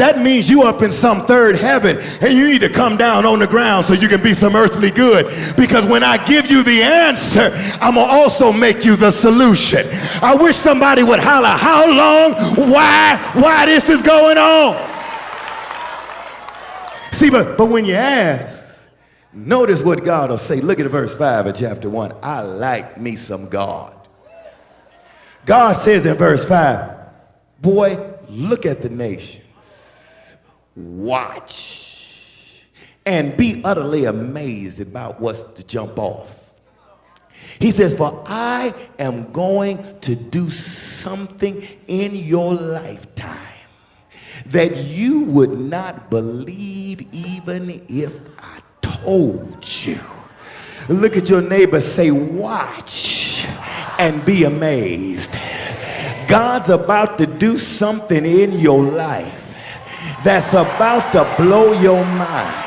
that means you up in some third heaven and you need to come down on the ground so you can be some earthly good. Because when I give you the answer, I'm going to also make you the solution. I wish somebody would holler, how long, why this is going on. See, but when you ask, notice what God will say. Look at verse 5 of chapter 1. I like me some God. God says in verse 5, boy, look at the nations. Watch and be utterly amazed about what's to jump off. He says, for I am going to do something in your lifetime that you would not believe even if I told you. Look at your neighbor, say, watch and be amazed. God's about to do something in your life that's about to blow your mind.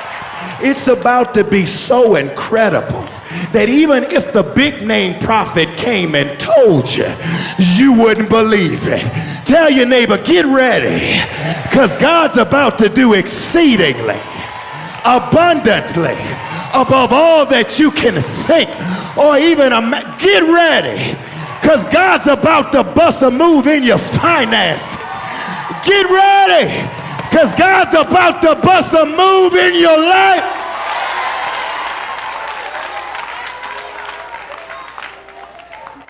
It's about to be so incredible that even if the big name prophet came and told you, you wouldn't believe it. Tell your neighbor, get ready, because God's about to do exceedingly, abundantly, above all that you can think or even imagine. Get ready, because God's about to bust a move in your finances. Get ready, because God's about to bust a move in your life.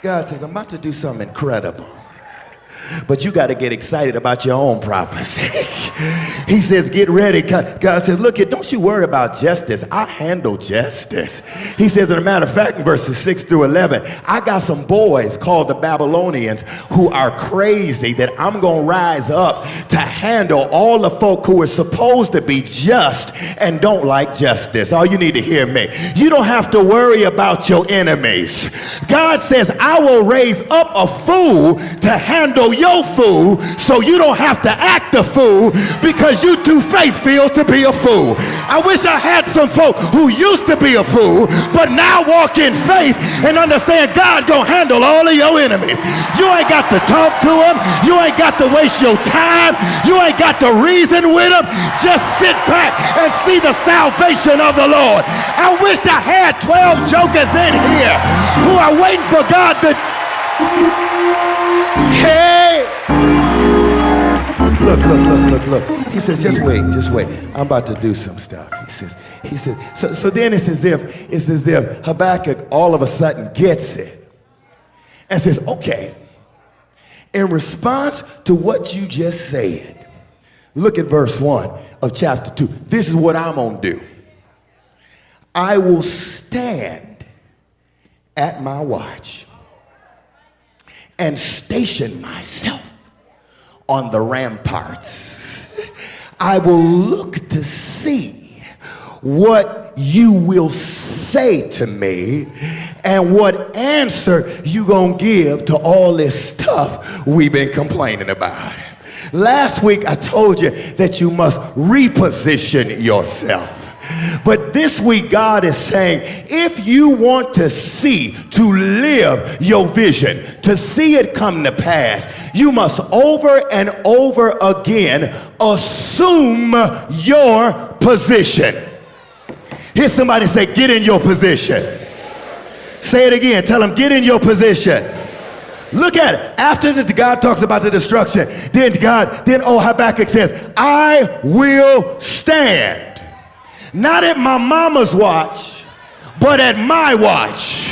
God says, I'm about to do something incredible. But you got to get excited about your own prophecy. He says, get ready. God says, look, don't you worry about justice. I handle justice. He says, as a matter of fact, in verses 6 through 11, I got some boys called the Babylonians who are crazy that I'm going to rise up to handle all the folk who are supposed to be just and don't like justice. All you need to hear me. You don't have to worry about your enemies. God says, I will raise up a fool to handle your fool, so you don't have to act a fool because you too faith-filled to be a fool. I wish I had some folk who used to be a fool but now walk in faith and understand God gonna handle all of your enemies. You ain't got to talk to them. You ain't got to waste your time. You ain't got to reason with them. Just sit back and see the salvation of the Lord. I wish I had 12 jokers in here who are waiting for God to... Hey! Look. He says, just wait. I'm about to do some stuff. He says, so then it's as if Habakkuk all of a sudden gets it and says, okay, in response to what you just said, look at verse 1 of chapter 2. This is what I'm going to do. I will stand at my watch and station myself on the ramparts. I will look to see what you will say to me and what answer you gonna give to all this stuff we've been complaining about. Last week I told you that you must reposition yourself. But this week God is saying, if you want to live your vision, to see it come to pass, you must over and over again assume your position. Hear somebody say, get in your position. Say it again. Tell them, get in your position. Look at it. After God talks about the destruction, then Habakkuk says, I will stand. Not at my mama's watch, but at my watch.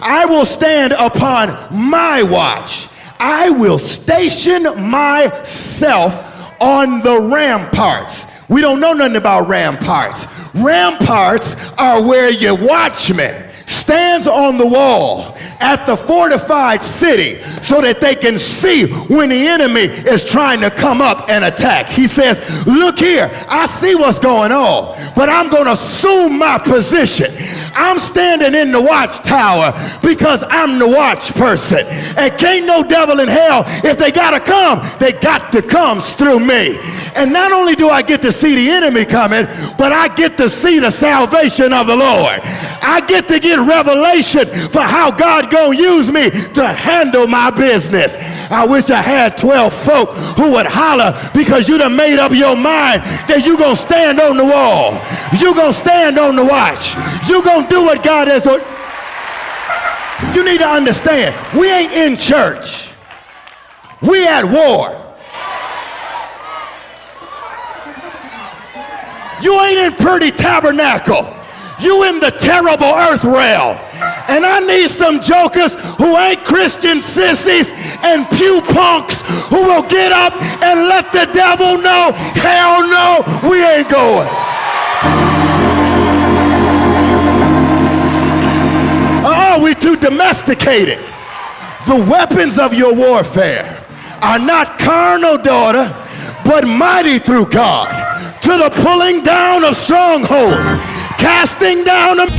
I will stand upon my watch. I will station myself on the ramparts. We don't know nothing about ramparts. Ramparts are where your watchman stands on the wall at the fortified city so that they can see when the enemy is trying to come up and attack. He says, look here, I see what's going on, but I'm going to assume my position. I'm standing in the watchtower because I'm the watch person. And can't no devil in hell, if they got to come, they got to come through me. And not only do I get to see the enemy coming, but I get to see the salvation of the Lord. I get to get revelation for how God gonna use me to handle my business. I wish I had 12 folk who would holler because you done made up your mind that you gonna stand on the wall. You gonna stand on the watch. You gonna do what God has ordered. You need to understand, we ain't in church. We at war. You ain't in pretty tabernacle. You in the terrible earth realm. And I need some jokers who ain't Christian sissies and pew punks who will get up and let the devil know, hell no, we ain't going. We too domesticated. The weapons of your warfare are not carnal, daughter, but mighty through God to the pulling down of strongholds, casting down of